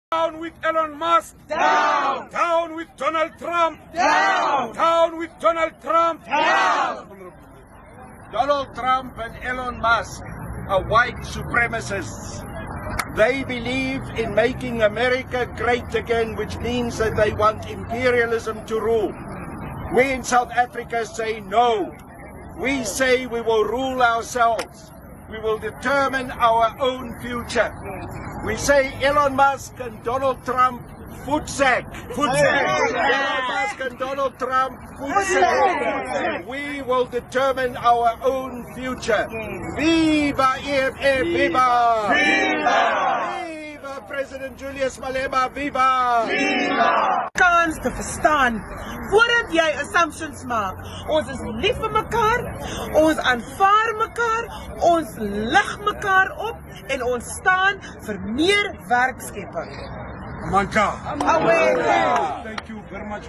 Down with Elon Musk. Down. Down with Donald Trump. Down. Down with Donald Trump. Down. Donald Trump and Elon Musk are white supremacists. They believe in making America great again, which means that they want imperialism to rule. We in South Africa say no. We say we will rule ourselves. We will determine our own future. We say Elon Musk and Donald Trump, footsack. Elon Musk and Donald Trump, footsack. We will determine our own future. Viva EFF, viva! Viva! Viva President Julius Malema, viva! Viva! Kans te verstaan voordat jy assumptions maak. Ons is lief vir mekaar, ons aanvaar mekaar, ons lig mekaar op en ons staan vir meer werkskepping. Manka. Away. Thank you very much.